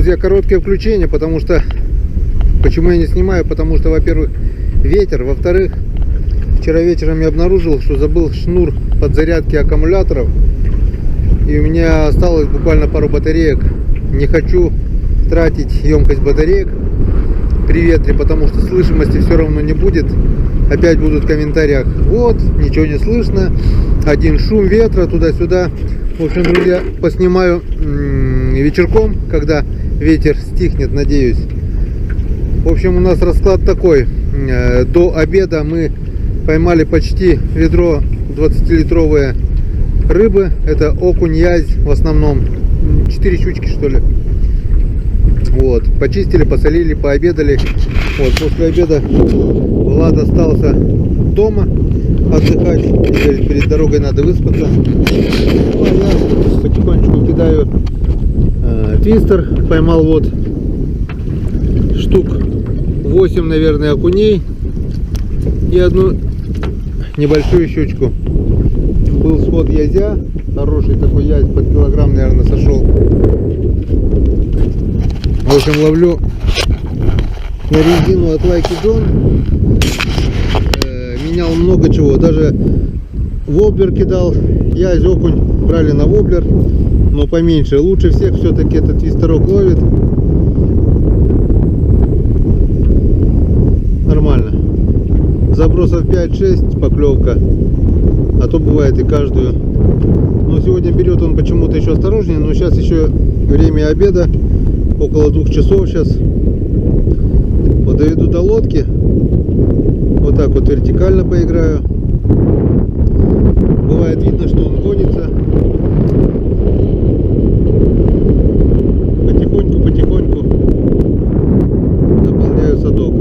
Друзья, короткое включение, потому что... Почему я не снимаю? Потому что, во-первых, ветер. Во-вторых, вчера вечером я обнаружил, что забыл шнур подзарядки аккумуляторов. И у меня осталось буквально пару батареек. Не хочу тратить емкость батареек при ветре, потому что слышимости все равно не будет. Опять будут в комментариях: вот, ничего не слышно, один шум ветра туда-сюда. В общем, друзья, поснимаю вечерком, когда ветер стихнет, надеюсь. В общем, у нас расклад такой. До обеда мы поймали почти ведро 20-литровые рыбы. Это окунь, язь в основном. 4 щучки, что ли. Вот. Почистили, посолили, пообедали. Вот. После обеда Влад остался дома отдыхать. И говорит, перед дорогой надо выспаться. Ну, я потихонечку кидаю твистер. Поймал вот штук 8, наверное, окуней и одну небольшую щучку. Был сход язя, хороший такой язь, под килограмм, наверное, сошел. В общем, ловлю на резину от Lucky John. Менял много чего, даже воблер кидал, язь, окунь брали на воблер, но поменьше. Лучше всех все-таки этот твистерок ловит. Нормально. Забросов 5-6 поклевка, а то бывает и каждую. Но сегодня берет он почему-то еще осторожнее. Но сейчас еще время обеда, около 2 часов сейчас. Вот доведу до лодки, вот так вот вертикально поиграю. Бывает видно, что он гонится. Потихоньку наполняю садок.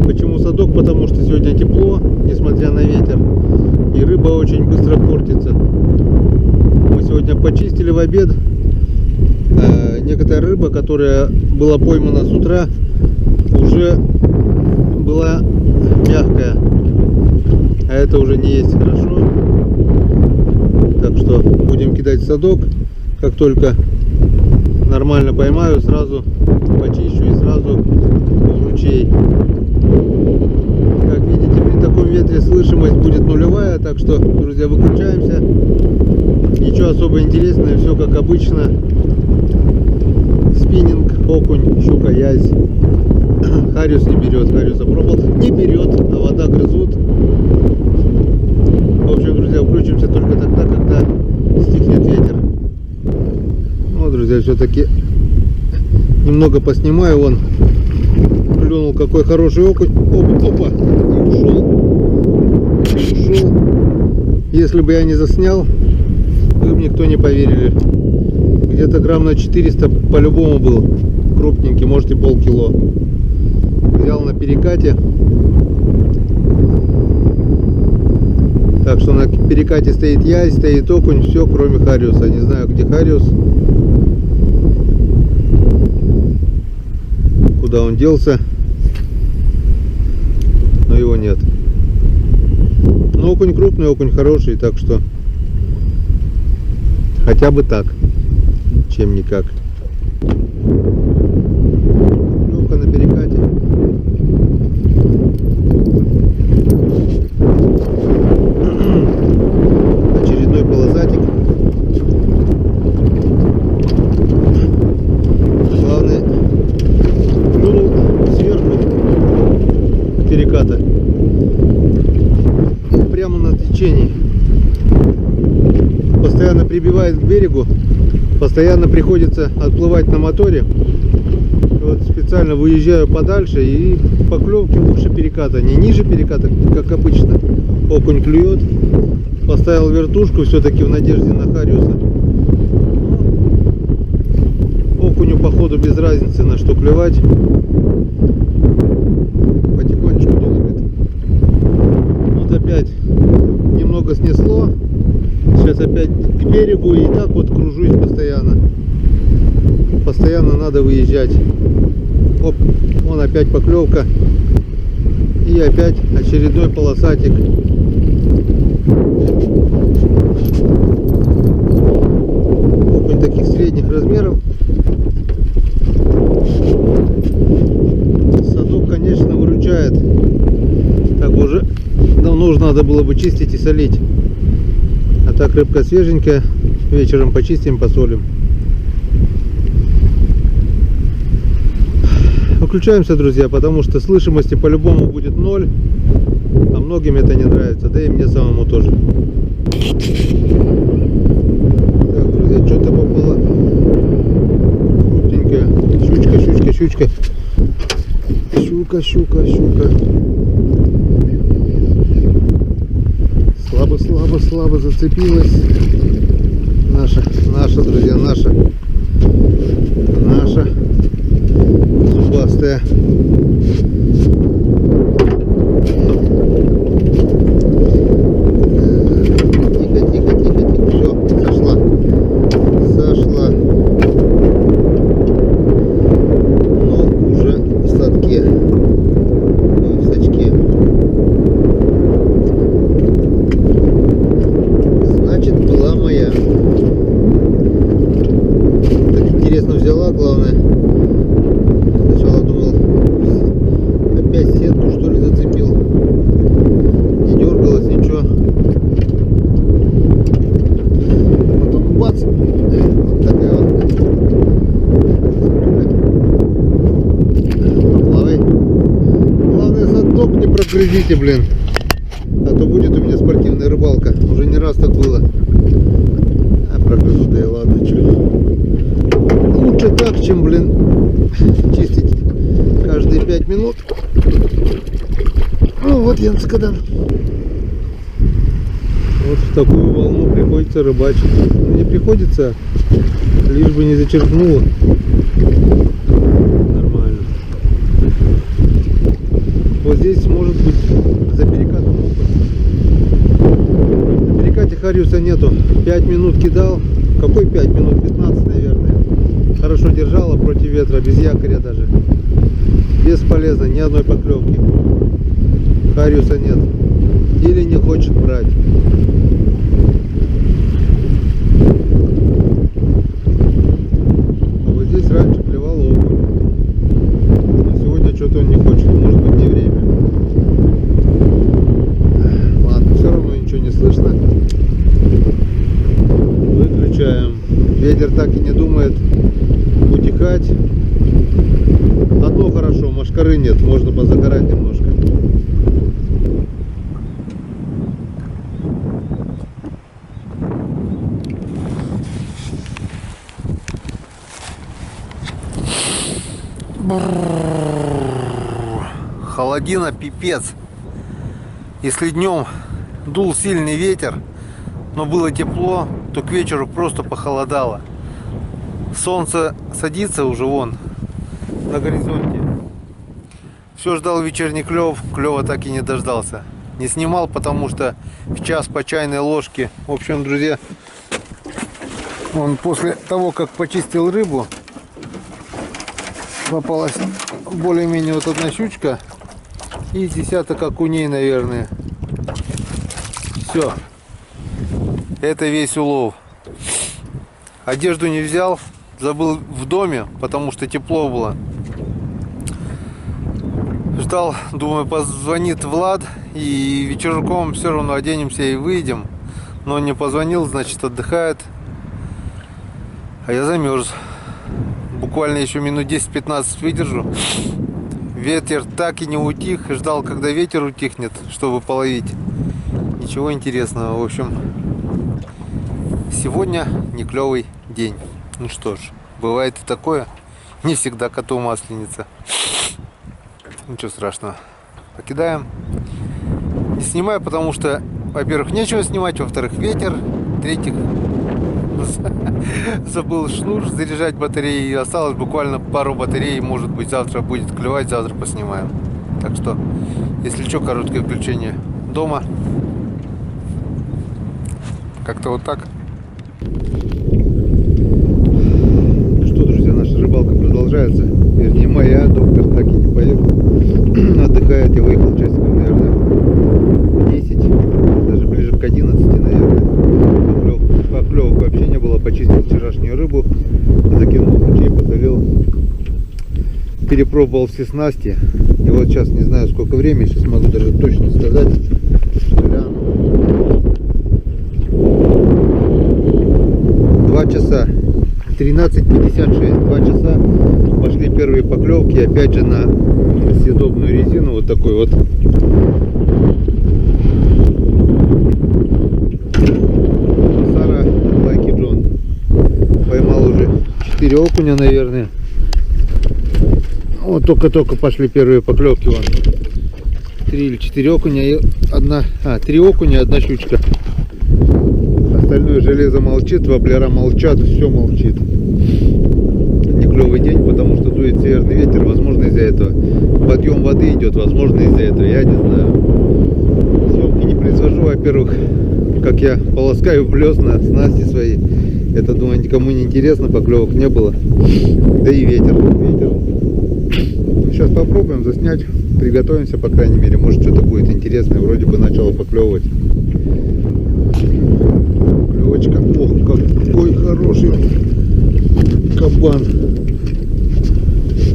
Почему садок? Потому что сегодня тепло, несмотря на ветер, и рыба очень быстро портится. Мы сегодня почистили в обед. Некоторая рыба, которая была поймана с утра, уже была мягкая, а это уже не есть хорошо. Так что будем кидать в садок. Как только нормально поймаю, сразу почищу и сразу в ручей. Как видите, при таком ветре слышимость будет нулевая, так что, друзья, выключаемся. Ничего особо интересного, все как обычно. Спиннинг, окунь, щука, язь. Хариус не берет, хариуса пробовал, не берет, а вода грызут. В общем, друзья, включимся только тогда, когда стихнет ветер. Ну, друзья, все-таки немного поснимаю. Вон клюнул какой хороший окунь. Опа, и ушел. Если бы я не заснял, вы бы никто не поверили. Где-то грамм на 400 по-любому был. Крупненький, может и полкило. Взял на перекате. Так что на перекате стоит язь, стоит окунь, все кроме хариуса. Не знаю, где хариус, куда он делся, но его нет. Но окунь крупный, окунь хороший, так что хотя бы так, чем никак. Поклевка на перекате. Очередной полосатик. Главное, клюнул сверху переката, прямо на течении. Постоянно прибивает к берегу, постоянно приходится отплывать на моторе. Вот специально выезжаю подальше, и поклевки выше переката, не ниже переката, как обычно. Окунь клюет. Поставил вертушку все-таки в надежде на хариуса. Окуню походу без разницы, на что клевать. Потихонечку долбит. Вот опять немного снесло. Сейчас опять к берегу, и так вот кружусь постоянно. Постоянно надо выезжать. Оп, вон опять поклевка. И опять очередной полосатик. Окунь таких средних размеров. Садок, конечно, выручает. Так уже давно уже надо было бы чистить и солить. А так рыбка свеженькая. Вечером почистим, посолим. Выключаемся, друзья, потому что слышимости по-любому будет 0. А многим это не нравится, да и мне самому тоже. Так, друзья, что-то попало. Крупненькая. Щучка, щучка, щучка. Щука, щука, щука. Слабо, слабо, слабо зацепилась. Наша, друзья, наша зубастая. Тихо, тихо, тихо, тихо. Все, сошла. Но уже в садке. Ой, в сачке. Значит, была моя. Так интересно взяла, главное. Сначала думал, опять сетку что ли зацепил. Не дергалась, ничего. Потом бац. Вот такая вот. Поплавай. Главное, садок не прогрызите, блин. А то будет у меня спортивная рыбалка. Уже не раз так было. А прогрызу, да и ладно, что. Лучше так, чем, блин, чистить каждые 5 минут. Ну вот Янскадан. Вот в такую волну приходится рыбачить. Ну, не приходится, лишь бы не зачерпнуло. Нормально. Вот здесь может быть за перекатом опыт. На перекате хариуса нету. 5 минут кидал. Какой 5 минут? 15, наверное. Хорошо держала против ветра, без якоря даже. Бесполезно, ни одной поклевки. Хариуса нет. Или не хочет брать. А вот здесь раньше клевал окунь. Но сегодня что-то он не хочет. Может быть, не время. Ладно, все равно ничего не слышно. Выключаем. Ветер так и не думает утихать. Одно хорошо, мошкары нет, можно позагорать немножко. Холодина пипец. Если днем дул сильный ветер, но было тепло, то к вечеру просто похолодало. Солнце садится уже вон на горизонте. Все ждал вечерний клев, клева так и не дождался. Не снимал, потому что в час по чайной ложке. В общем, друзья, он после того, как почистил рыбу, попалась более-менее вот одна щучка и десяток окуней, наверное. Все. Это весь улов. Одежду не взял. Забыл в доме, потому что тепло было. Ждал, думаю, позвонит Влад, и вечерком все равно оденемся и выйдем. Но он не позвонил, значит, отдыхает. А я замерз. Буквально еще минут 10-15 выдержу. Ветер так и не утих. Ждал, когда ветер утихнет, чтобы половить. Ничего интересного. В общем, сегодня не клевый день. Ну что ж, бывает и такое. Не всегда коту масленица. Ничего страшного. Покидаем. Не снимаю, потому что, во-первых, нечего снимать, во-вторых, ветер, в-третьих, забыл шнур заряжать батареи. Осталось буквально пару батарей. Может быть, завтра будет клевать, завтра поснимаем. Так что, если что, короткое включение дома. Как-то вот так. Наша рыбалка продолжается. Вернее, моя. Доктор так и не поехал. Отдыхает. Я выехал часиков, наверное, в 10. Даже ближе к 11, наверное. Поклевок вообще не было. Почистил вчерашнюю рыбу. Закинул в ручей, посолил. перепробовал все снасти. И вот сейчас не знаю сколько времени, сейчас могу даже точно сказать. Гляну. 2 часа. 13:56. 2 часа. Пошли первые поклевки. Опять же на съедобную резину. Вот такой вот. Басара Лайки Джон. Поймал уже 4 окуня, наверное. Вот только-только пошли первые поклевки. Вон. 3 или 4 окуня и 3 окуня, 1 щучка. Остальное железо молчит, воблера молчат, все молчит. Не клевый день, потому что дует северный ветер, возможно из-за этого. Подъем воды идет, возможно из-за этого, я не знаю. Съемки не произвожу, во-первых, как я полоскаю плес на снасти свои. Это, думаю, никому не интересно, поклевок не было. Да и ветер. Сейчас попробуем заснять, приготовимся, по крайней мере, может что-то будет интересное. Вроде бы начало поклевывать. Клевочка. Ох, какой хороший кабан.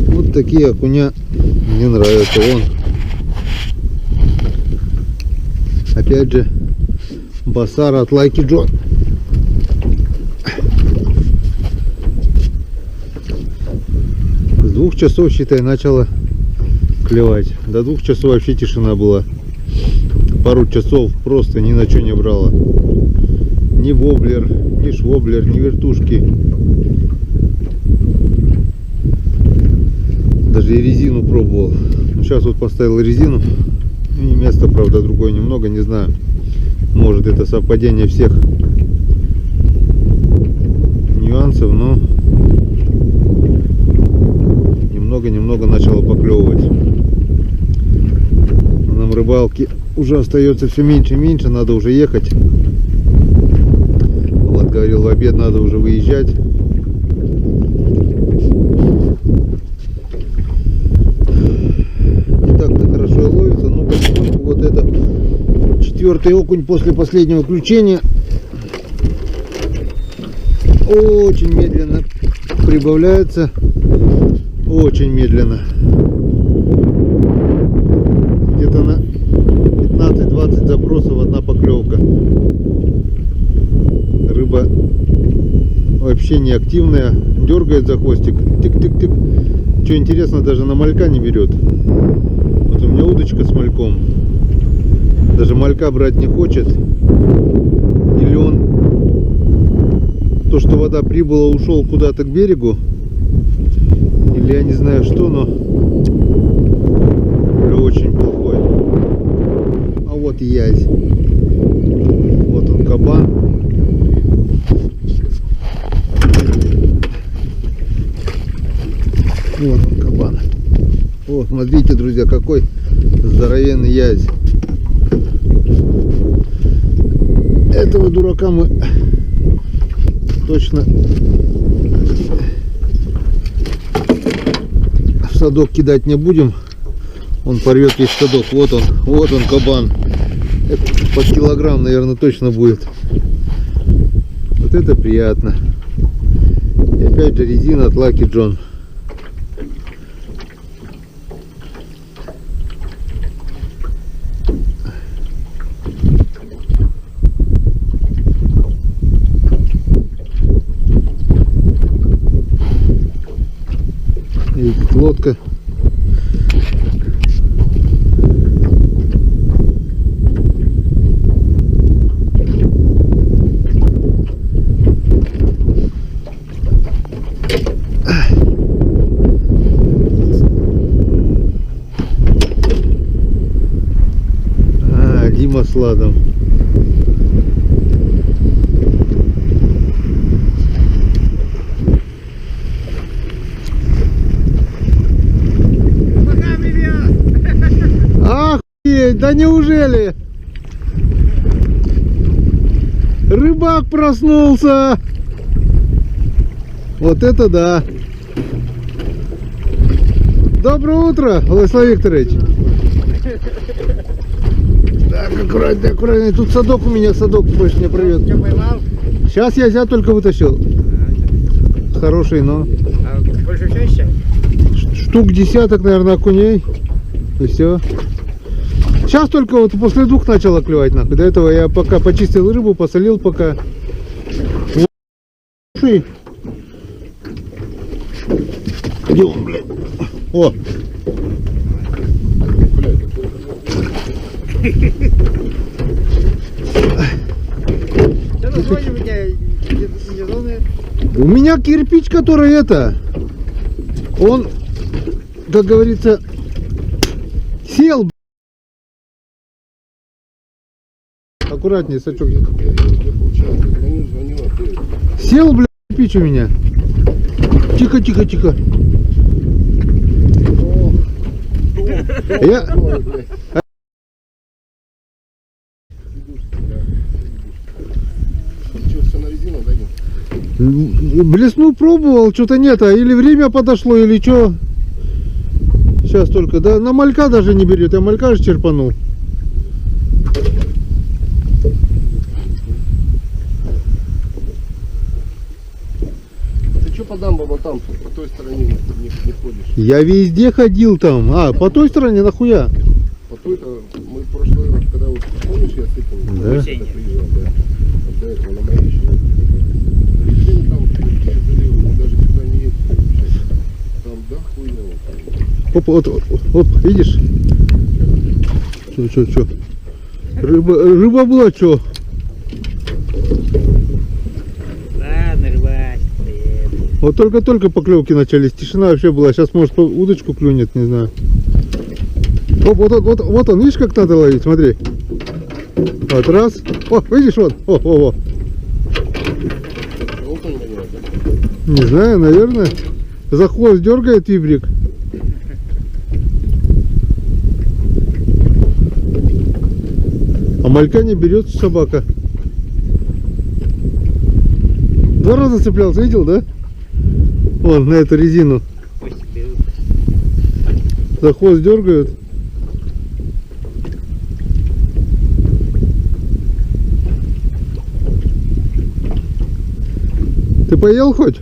Вот такие окуня мне нравятся. Вон. Опять же, Басара от Лайки Джон. С 2 часов, считай, начало клевать. До 2 часов вообще тишина была. Пару часов просто ни на что не брала. Ни воблер, ни швоблер, ни вертушки. Даже и резину пробовал. Сейчас вот поставил резину. И места, правда, другое немного, не знаю. Может, это совпадение всех нюансов, но немного начало поклевывать. Но нам рыбалки уже остается все меньше и меньше, надо уже ехать. Влад говорил, в обед надо уже выезжать. Не так-то хорошо и ловится, но потихоньку вот это 4-й окунь после последнего включения. Очень медленно прибавляется. Очень медленно. Где-то на 15-20 забросов 1 поклевка. Рыба вообще не активная. Дергает за хвостик. Тик-тик-тик. Что интересно, даже на малька не берет. Вот у меня удочка с мальком. Даже малька брать не хочет. Или он, то что вода прибыла, ушел куда-то к берегу. Или я не знаю что, но очень плохой. А вот и язь. Вот он, кабан. Вот он, кабан. Вот, смотрите, друзья, какой здоровенный язь. Этого дурака мы точно в садок кидать не будем. Он порвет весь садок. Вот он кабан. Это под килограмм, наверное, точно будет. Вот это приятно. И опять же резина от Лайки Джон. Видите, лодка. Дима с Ладом. Охуеть, да неужели? Рыбак проснулся. Вот это да. Доброе утро, Владислав Викторович. Так, аккуратно. Тут садок у меня, больше не провет. Сейчас я зя только вытащил. Хороший, но... А больше чаще? штук десяток, наверное, окуней. И все. Сейчас только вот после 2 начало клевать, нахуй. До этого я пока почистил рыбу, посолил пока. Слушай. Где он, блядь? О! У меня кирпич, который это, он, как говорится, сел. Аккуратнее, сачок. Сел, блядь, кирпич у меня. Тихо, тихо, тихо. Я... Блесну пробовал, что-то нет, а или время подошло, или что. Сейчас только, да, на малька даже не берет, я малька же черпанул. Ты что по дамбам вот там, по той стороне не ходишь? Я везде ходил там, по той стороне нахуя? По той-то, мы в прошлый раз, когда вот, помнишь, я сыпал? Да. Приезжал, да. До этого на моей еще. Там залил, мы даже сюда не едем. Там, да, хуйня. Оп, вот, видишь? Чё? Рыба была, чё? Ладно, рыбак. Вот только поклевки начались, тишина вообще была. Сейчас, может, удочку клюнет, не знаю. Оп, вот он, видишь, как надо ловить, смотри. Вот, раз. О, видишь, вот. О. Не знаю, наверное. За хвост дергает вибрик. А малька не берет собака. 2 раза цеплялся, видел, да? Вон, на эту резину. За хвост дергают. Ты поел хоть?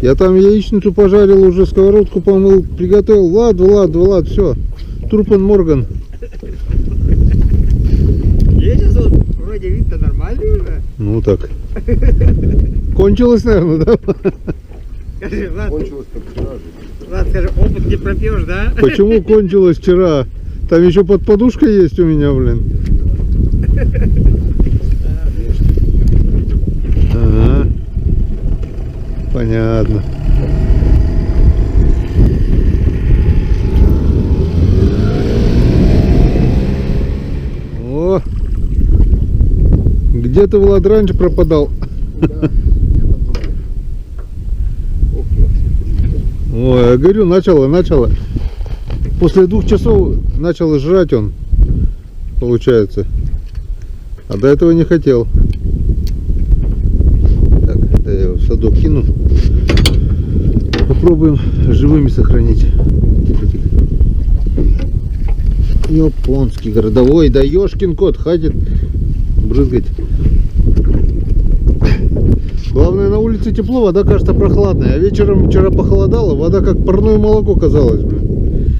Я там яичницу пожарил, уже сковородку помыл, приготовил. Влад, все. Трупен Морган. Сейчас он вроде вид-то нормальный уже. Ну так. Кончилось, наверное, да? Скажи, Влад, Кончилось как вчера же. Влад, скажи, опыт не пропьешь, да? Почему кончилось вчера? Там еще под подушкой есть у меня, блин. Ага. Понятно. О! Где ты, Влад, раньше пропадал? Ой, я говорю, начало. После 2 часов начал жрать он, получается. А до этого не хотел. Так, это я его в садок кину. Попробуем живыми сохранить. Японский городовой, да ёшкин кот, хватит брызгать. Главное, на улице тепло, вода кажется прохладная. А вечером вчера похолодало, вода как парное молоко казалось, блин.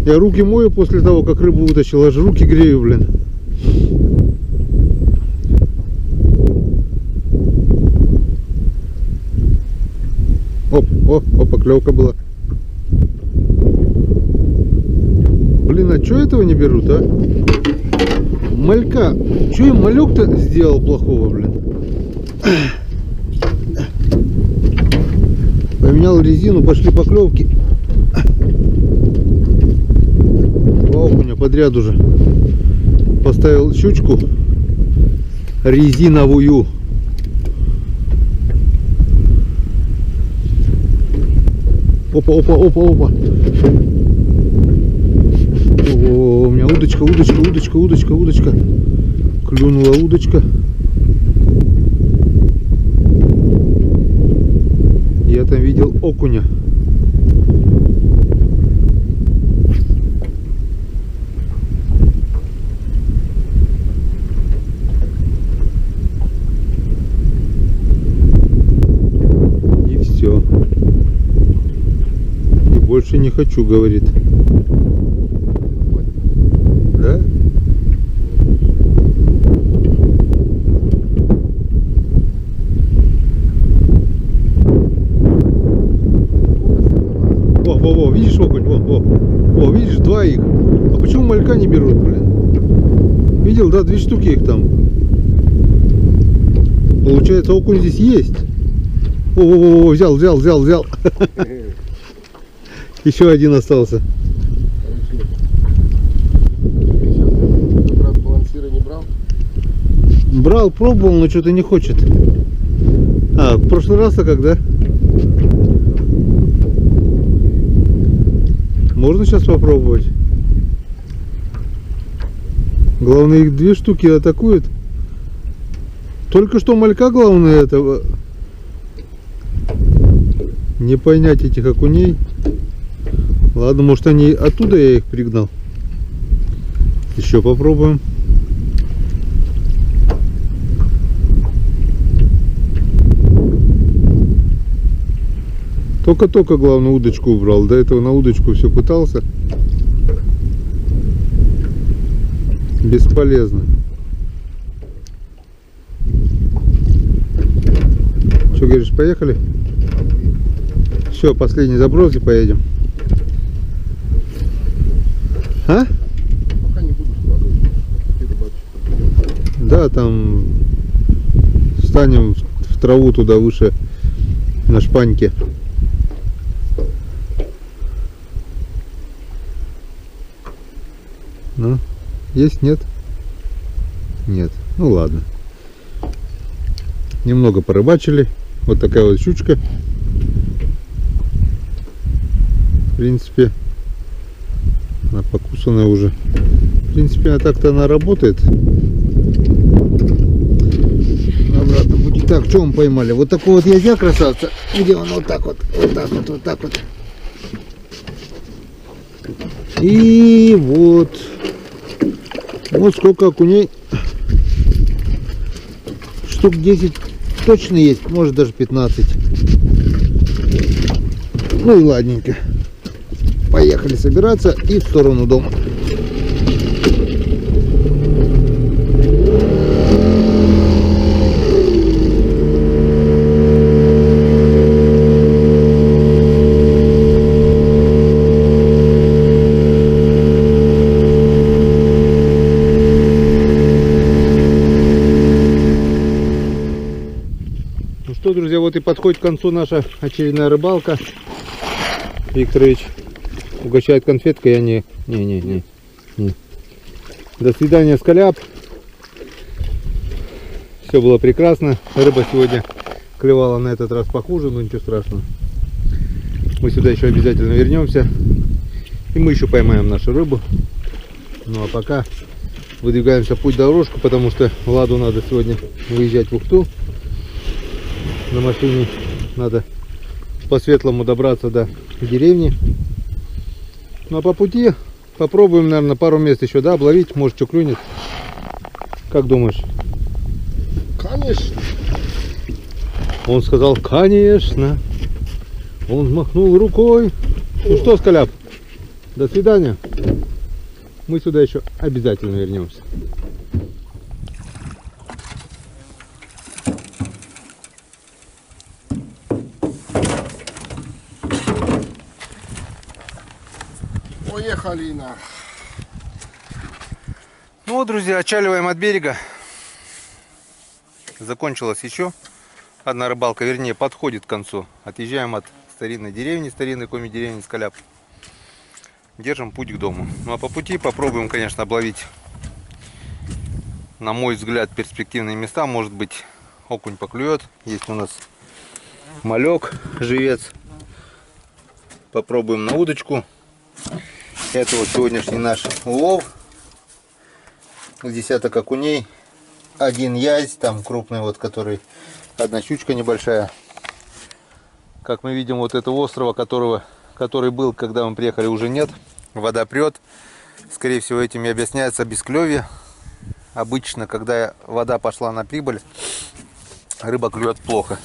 Я руки мою после того, как рыбу вытащил, аж руки грею, блин. Оп, поклевка была. Блин, а чё этого не берут, а? Малька. Чё я малек-то сделал плохого, блин? Поменял резину, пошли поклевки. Окуня подряд уже. Поставил щучку резиновую. Опа. О, у меня удочка. Клюнула удочка. Я там видел окуня. И все. Больше не хочу, говорит. Да? Во, видишь окунь? Во, видишь, два их. А почему малька не берут, блин? Видел, да, 2 штуки их там. Получается, окунь здесь есть. О, взял. Еще один остался. Брат балансира не брал? Брал, пробовал, но что-то не хочет. А, в прошлый раз-то когда? Можно сейчас попробовать. Главное, их 2 штуки атакуют. Только что малька, главное, этого. Не понять этих окуней. Ладно, может они оттуда я их пригнал. Еще попробуем. Только-только, главное, удочку убрал. До этого на удочку все пытался. Бесполезно. Что говоришь, поехали? Все, последний заброс и поедем. А? Пока не буду складывать. Ты рыбачишь. Да, там встанем в траву туда выше на шпаньке. Ну, есть, нет? Нет. Ну ладно. Немного порыбачили. Вот такая вот щучка. В принципе, она покусанная уже. В принципе, а так-то она работает. Обратно будет. Так, что мы поймали? Вот такой вот язя, красавца. Где он? Вот так вот. Вот так вот. И вот. Вот сколько окуней. Штук 10 точно есть. Может даже 15. Ну и ладненько. Поехали собираться и в сторону дома. Ну что, друзья, вот и подходит к концу наша очередная рыбалка. Викторович угощает конфеткой, я не. До свидания, скаляп. Все было прекрасно. Рыба сегодня клевала на этот раз похуже, но ничего страшного. Мы сюда еще обязательно вернемся. И мы еще поймаем нашу рыбу. Ну а пока выдвигаемся в путь дорожку, потому что Владу надо сегодня выезжать в Ухту. На машине надо по-светлому добраться до деревни. Ну а по пути попробуем, наверное, пару мест еще, да, обловить, может, что клюнет. Как думаешь? Конечно. Он сказал, конечно. Он махнул рукой. Ну что, скаляп, до свидания. Мы сюда еще обязательно вернемся. Поехали на. Ну вот, друзья, отчаливаем от берега. Закончилась еще одна рыбалка, вернее, подходит к концу. Отъезжаем от старинной деревни, старинной коми-деревни Скаляп. Держим путь к дому. Ну а по пути попробуем, конечно, обловить, на мой взгляд, перспективные места. Может быть, окунь поклюет. Есть у нас малек, живец. Попробуем на удочку. Это вот сегодняшний наш улов. Десяток окуней. Один язь, там крупный, вот который, одна щучка небольшая. Как мы видим, вот этого острова, который был, когда мы приехали, уже нет. Вода прет. Скорее всего, этим и объясняется бесклевье. Обычно, когда вода пошла на прибыль, рыба клюет плохо.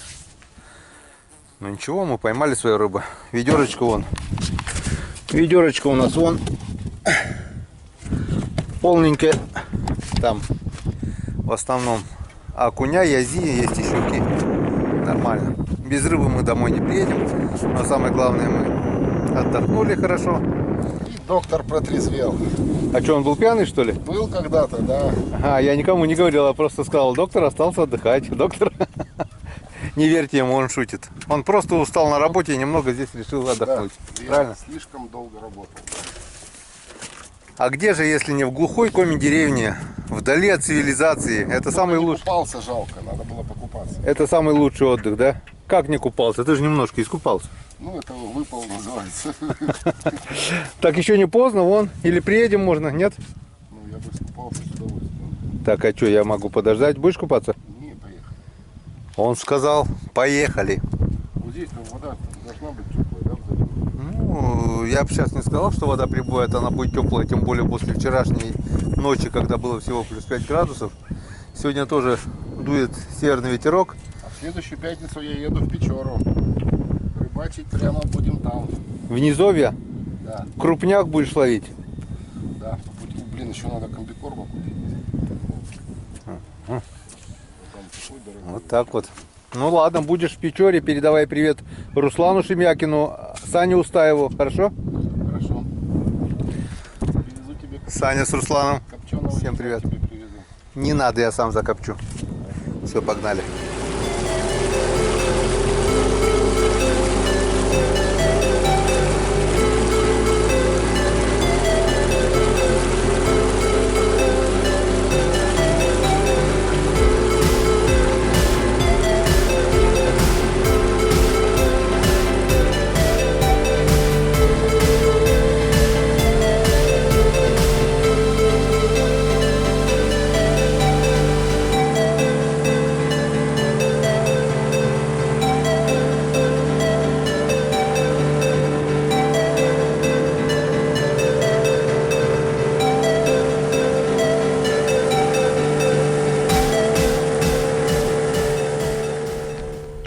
Но ничего, мы поймали свою рыбу. Ведерочка вон Ведерочка у нас вон полненькая. Там в основном окуня, язи, есть и щуки. Нормально. Без рыбы мы домой не приедем. Но самое главное, мы отдохнули хорошо. И доктор протрезвел. А что, он был пьяный, что ли? Был когда-то, да. А, я никому не говорил, а просто сказал, доктор остался отдыхать. Доктор, не верьте ему, он шутит. Он просто устал на работе и немного здесь решил отдохнуть. Да, я Правильно? слишком долго работал. А где же, если не в глухой коми-деревне, вдали от цивилизации? Это самый Не лучший. купался, жалко, надо было покупаться. Это самый лучший отдых, да? Как не купался? Ты же немножко искупался. Ну, это выпал называется. Так еще не поздно, вон. Или приедем можно, нет? Ну, я бы искупался с удовольствием. Так, а что, я могу подождать? Будешь купаться? Не, поехали. Он сказал, поехали. Вот здесь там вода должна быть теплая, да, в заливе? Ну, я бы сейчас не сказал, что вода прибывает, она будет теплая, тем более после вчерашней ночи, когда было всего плюс 5 градусов. Сегодня тоже дует северный ветерок. А в следующую пятницу я еду в Печору. Рыбачить прямо будем там. В низовье Да, крупняк будешь ловить. да. По пути, блин, еще надо комбикорма купить. Там такой дорогой. Вот так вот. Ну ладно, будешь в Печоре, передавай привет Руслану Шемякину, Сане Устаеву, хорошо? Хорошо. Привезу тебе Саня с Русланом. копченого. Всем яйца привет. тебе привезу. Не надо, я сам закопчу. Все, погнали.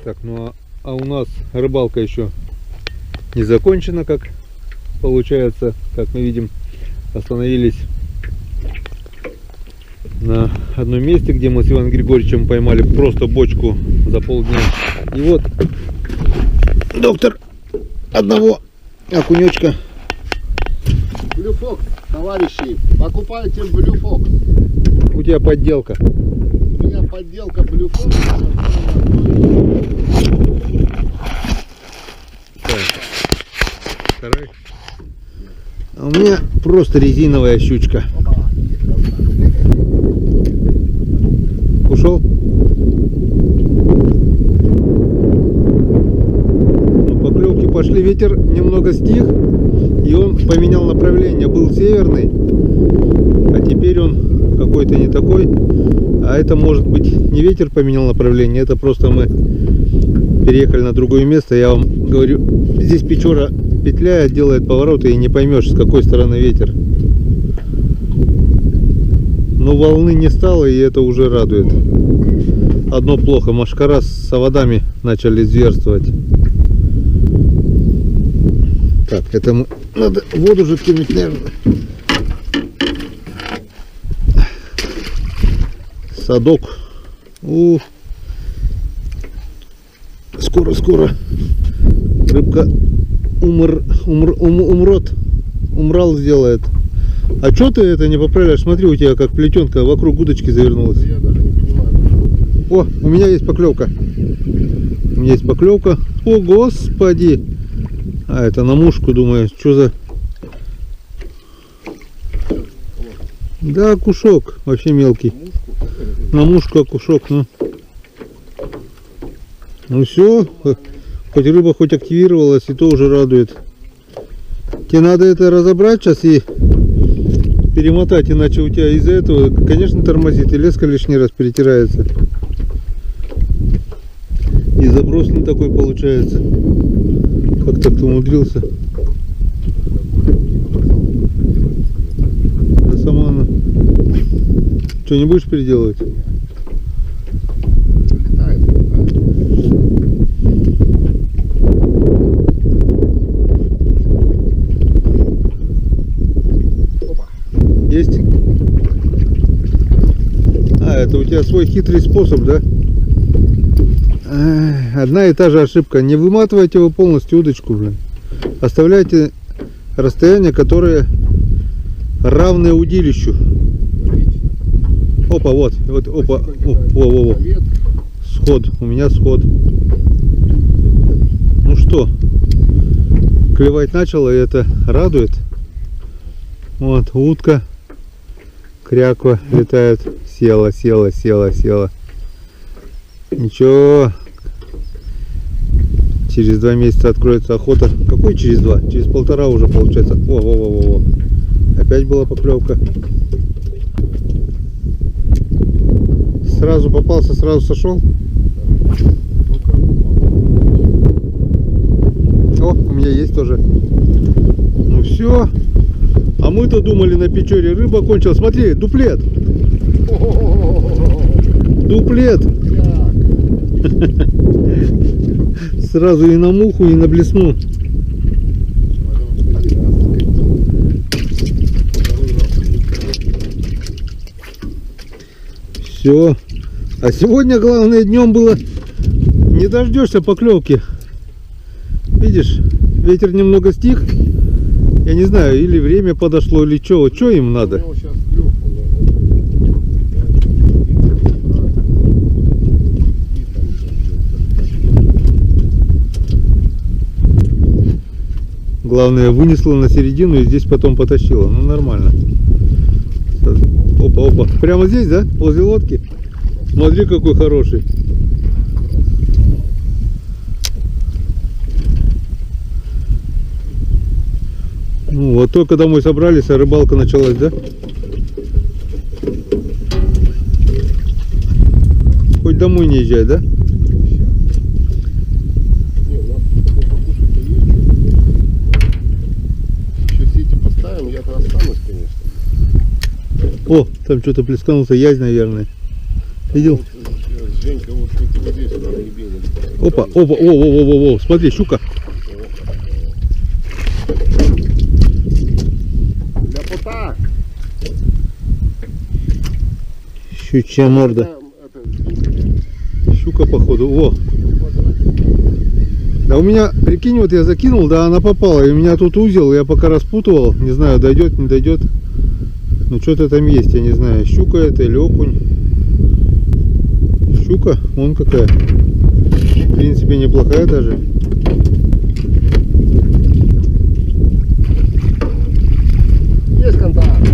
Так, ну а у нас рыбалка еще не закончена, как получается, как мы видим, остановились на одном месте, где мы с Иваном Григорьевичем поймали просто бочку за полдня. И вот доктор одного окунечка. Blue Fox, товарищи, покупайте Blue Fox. У тебя подделка. У меня подделка Blue Fox. Второй. А у меня просто резиновая щучка. Опа. Ушел? Ну, поклевки пошли, ветер немного стих, и он поменял направление. Был северный, а теперь он какой-то не такой. А это может быть не ветер поменял направление, это просто мы переехали на другое место. Я вам говорю, здесь Печора петляет, делает повороты, и не поймешь, с какой стороны ветер. Но волны не стало, и это уже радует. Одно плохо, мошкара с оводами начали зверствовать. Так, это мы надо воду же кинуть, наверное. Садок. Скоро рыбка умрал сделает. А что ты это не поправляешь? Смотри, у тебя как плетенка вокруг удочки завернулась. Я даже не понимаю. О, у меня есть поклевка. У меня есть поклевка. О, господи. А, это на мушку, думаю. Что за... Да, окушок. Вообще мелкий. На мушку окушок, ну. Ну все. Хоть рыба хоть активировалась, и то уже радует. Тебе надо это разобрать сейчас и перемотать, иначе у тебя из-за этого, конечно, тормозит, и леска лишний раз перетирается. И заброс не такой получается. Как так ты умудрился? Да сама она. Что, не будешь переделывать? Летает. тебя свой хитрый способ, да? Одна и та же ошибка. Не выматывайте вы полностью удочку, блин. Оставляйте расстояние, которое равное удилищу. Опа, вот, опа, во. Сход, у меня сход. Ну что, клевать начало, и это радует. Вот, утка, кряква летает, села. Ничего, через 2 месяца откроется охота. Какой через 2? Через 1,5 уже получается. Во. Опять была поклевка. Сразу попался, сразу сошел. О, у меня есть тоже. Ну все. А мы-то думали, на Печоре рыба кончилась. Смотри, дуплет. Дуплет. Сразу и на муху, и на блесну. Все. А сегодня главное днем было, не дождешься поклевки. Видишь, ветер немного стих. Я не знаю, или время подошло, или что. Что им надо? Главное, вынесло на середину и здесь потом потащило. Ну, нормально. Опа. Прямо здесь, да? Возле лодки? Смотри, какой хороший. Ну, вот только домой собрались, а рыбалка началась, да? Хоть домой не езжай, да? Я-то останусь, конечно. О, там что-то плесканулся, язь, наверное. Видел? Женька, вот здесь, на ребенке. Опа, о, смотри, щука. Ляпота! Щучья морда. Щука, походу. Во. Да у меня, прикинь, вот я закинул, да, она попала. И у меня тут узел, я пока распутывал. Не знаю, дойдет, не дойдет. Ну что-то там есть, я не знаю. Щука это или окунь. Щука, вон какая. В принципе, неплохая даже. Есть контакт.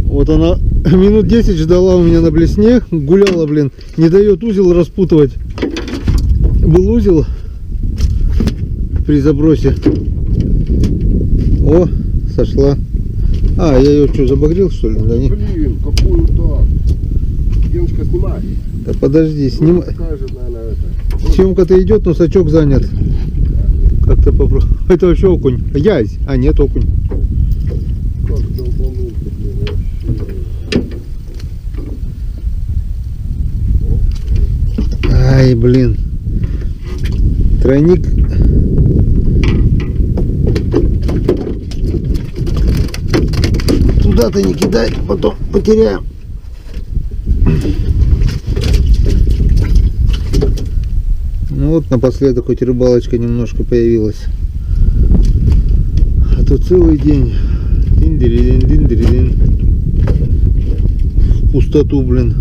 Вот она минут 10 ждала у меня на блесне. Гуляла, блин. Не дает узел распутывать. Был узел при забросе. О, сошла. А, я ее что, забагрил, что ли? Да, не? Блин, какую-то. Девочка, снимай. Да подожди, снимай. Такая же, наверное, это. Съемка-то идет, но сачок занят. Как-то попробуй. Это вообще окунь. Язь. А, нет, окунь. Как долбанул-то, блин, вообще. Ай, блин. Тройник. Туда-то не кидай, потом потеряем. Ну вот напоследок хоть рыбалочка немножко появилась. А то целый день дин-диридин. В пустоту, блин.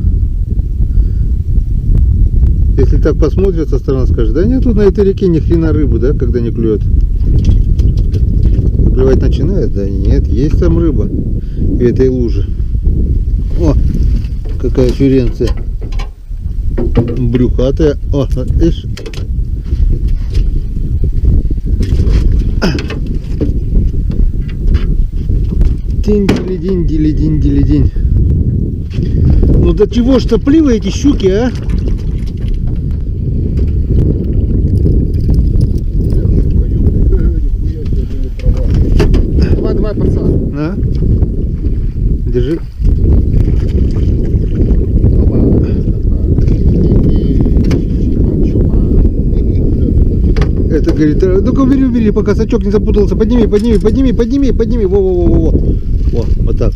Если так посмотрят со стороны, скажут, да нет, тут на этой реке ни хрена рыбы, да, когда не клюет. Клевать начинает, да нет, есть там рыба в этой луже. О, какая фюренция. Брюхатая. О, видишь? Динь-дили-динь. Ну до чего ж топливы эти щуки, а? Давай, пацан. На. Держи. Это говорит, ну-ка убери, пока сачок не запутался. Подними. Во, вот так.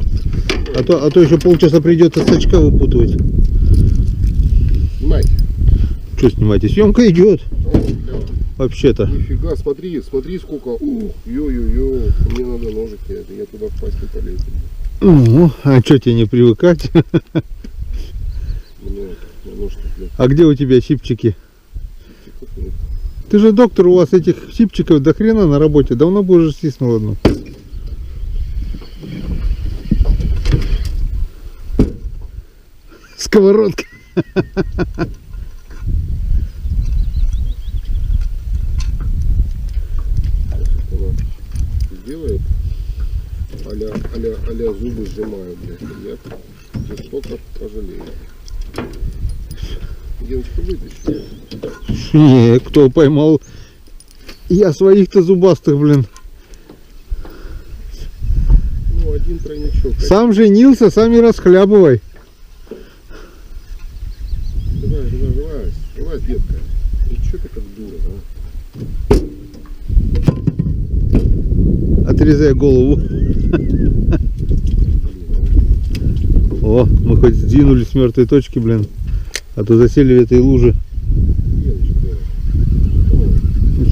А то еще полчаса придется сачка выпутывать. Что снимаете? Съемка идет. О, бля. Вообще-то. Нифига, смотри, смотри сколько. Ё-ё-ё. Мне надо ножики, это я туда впасть не полезу. Ну, а что тебе не привыкать? Мне ножки, блядь, А где у тебя щипчики? чиков нет. Ты же доктор, у вас этих щипчиков до хрена на работе. Давно бы уже стиснул одну. Сковородка. Она делает, а-ля зубы сжимают, блядь. Я жестоко пожалею. Девочка, вытащи. Не, кто поймал? Я своих-то зубастых, блин. Ну, один тройничок. Сам женился, сам и расхлябывай. Давай, детка. И чё ты как дура, а? Отрезай голову. О, мы хоть сдвинули с мертвой точки, блин. А то засели в этой луже. Девочка,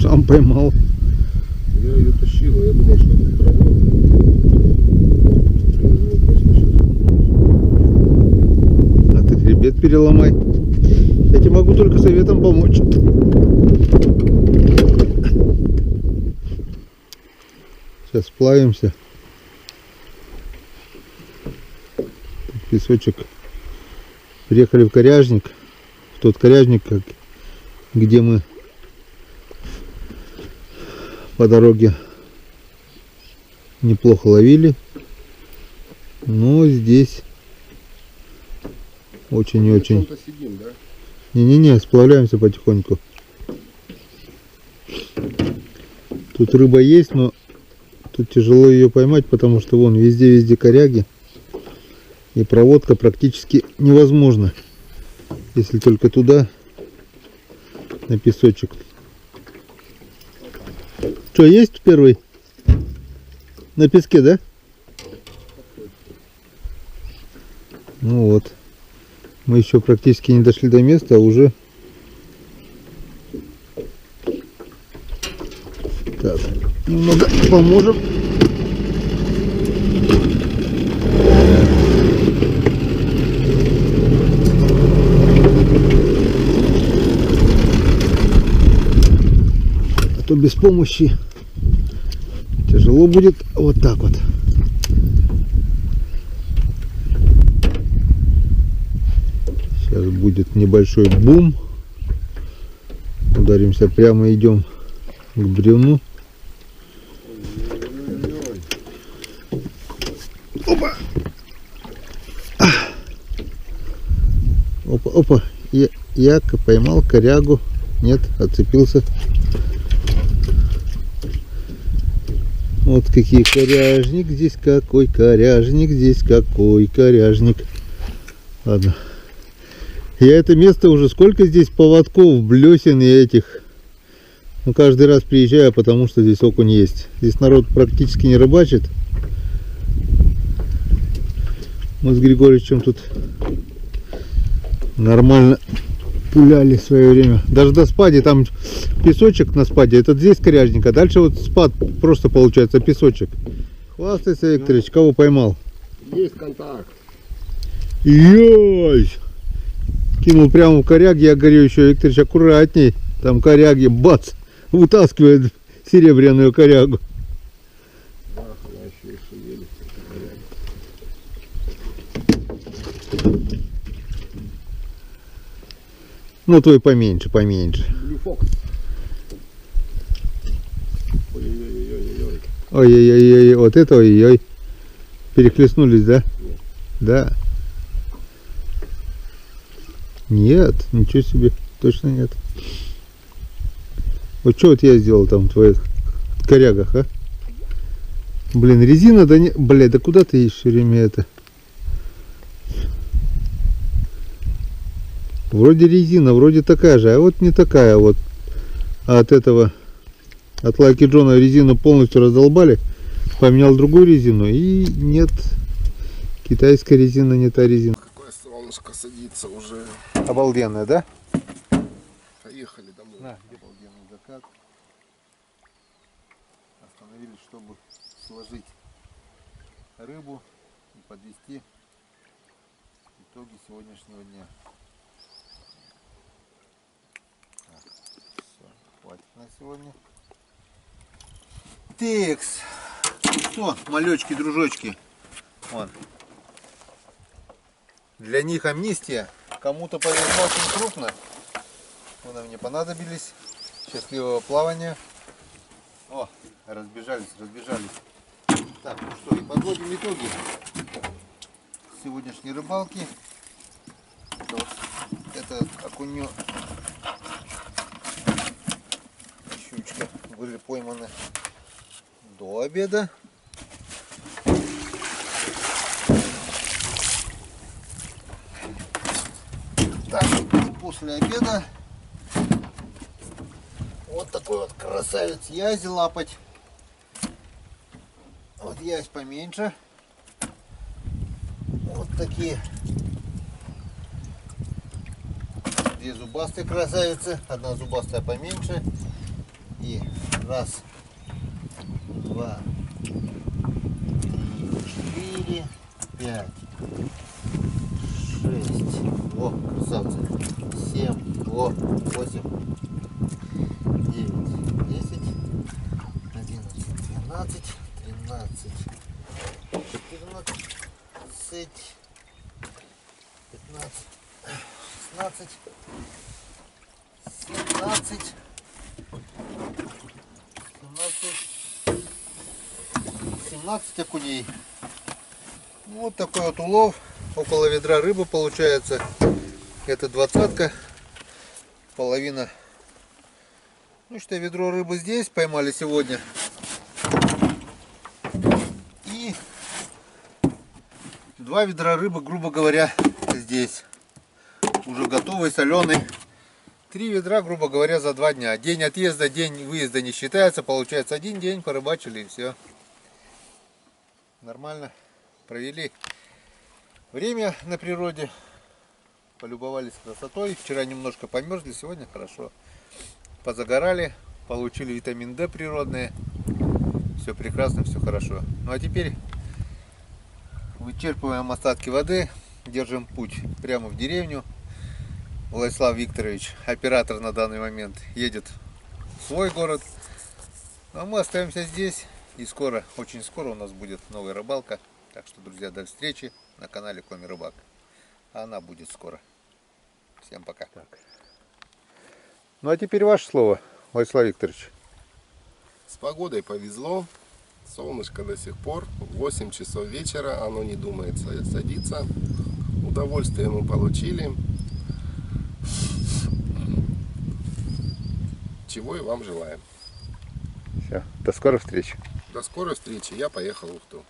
Сам поймал. я ее тащила, я думал, что это трава. А ты хребет переломай. Я тебе могу только советом помочь. Сейчас сплавимся. Тут песочек. Приехали в Коряжник. В тот Коряжник, где мы по дороге неплохо ловили. Но здесь очень и Мы очень. на чем-то сидим, да? Не-не-не, сплавляемся потихоньку. Тут рыба есть, но тут тяжело ее поймать, потому что вон везде коряги. И проводка практически невозможна, если только туда, на песочек. Что, есть первый? На песке, да? Ну вот. Мы еще практически не дошли до места, а уже... Так, немного поможем. А то без помощи тяжело будет. Вот так вот. Сейчас будет небольшой бум. Ударимся прямо, идем к бревну. Опа! Опа, опа. Я поймал корягу. Нет, отцепился. Вот какие коряжник здесь, какой коряжник здесь, какой коряжник. Ладно. Я это место уже сколько здесь поводков, блесен и этих. Ну, каждый раз приезжаю, потому что здесь окунь есть. Здесь народ практически не рыбачит. Мы с Григорьевичем тут нормально пуляли в свое время. Даже до спади, там песочек на спаде, это здесь коряжник, а дальше вот спад просто получается песочек. Хвастайся, Викторович, кого поймал? Есть контакт. Ёй! Кинул прямо в коряги, я говорю еще, Викторович, аккуратней, там коряги, бац, вытаскивает серебряную корягу. Да, она еще и шевелится. Ну, твой поменьше, поменьше. Blue Fox. Ой-ой-ой-ой-ой. Ой-ой-ой, вот это ой-ой. Перехлестнулись, да? Нет. Да. Нет, ничего себе, точно нет. Вот что вот я сделал там в твоих корягах, а? Блин, резина, да не... Блядь, да куда ты ищешь все время это? Вроде резина, вроде такая же, а вот не такая вот. А от этого, от Лаки Джона резину полностью раздолбали. Поменял другую резину и нет. Китайская резина, не та резина. Какое солнышко садится уже. Обалденная, да? поехали домой. На, где обалденный закат. Остановились, чтобы сложить рыбу и подвести итоги сегодняшнего дня. Так, все, хватит на сегодня. Текс. Что, малечки, дружочки? Вон. Для них амнистия. Кому-то повезло очень крупно. Вы нам не понадобились. Счастливого плавания. О, разбежались. Так, ну что, и подводим итоги сегодняшней рыбалки. Это окунё, щучка, были пойманы до обеда. Так, после обеда вот такой вот красавец язи лапать. Вот язь поменьше. Вот такие две зубастые красавицы. Одна зубастая поменьше. И раз, два, три, четыре, пять, шесть. О, красавцы. 7, о, 8, 9, 10, 11, 12, 13, 14, 15, 16, 17, 17 окуней. Вот такой вот улов. Около ведра рыбы получается. Это 20-ка. Половина. Ну что, ведро рыбы здесь поймали сегодня. И 2 ведра рыбы, грубо говоря, здесь. Уже готовый, соленый. 3 ведра, грубо говоря, за 2 дня. День отъезда, день выезда не считается. Получается, 1 день порыбачили и все. Нормально провели время на природе. Полюбовались красотой. Вчера немножко померзли, сегодня хорошо. Позагорали, получили витамин D природный. Все прекрасно, все хорошо. Ну а теперь вычерпываем остатки воды. Держим путь прямо в деревню. Владислав Викторович, оператор на данный момент, едет в свой город. А мы остаемся здесь. И скоро, очень скоро у нас будет новая рыбалка. Так что, друзья, до встречи на канале Коми Рыбак. А она будет скоро. Всем пока. Так. Ну а теперь ваше слово, Владислав Викторович. С погодой повезло. Солнышко до сих пор. 8 часов вечера. Оно не думает садиться. Удовольствие мы получили. Чего и вам желаем. Все, до скорых встреч. До скорой встречи. Я поехал в Ухту.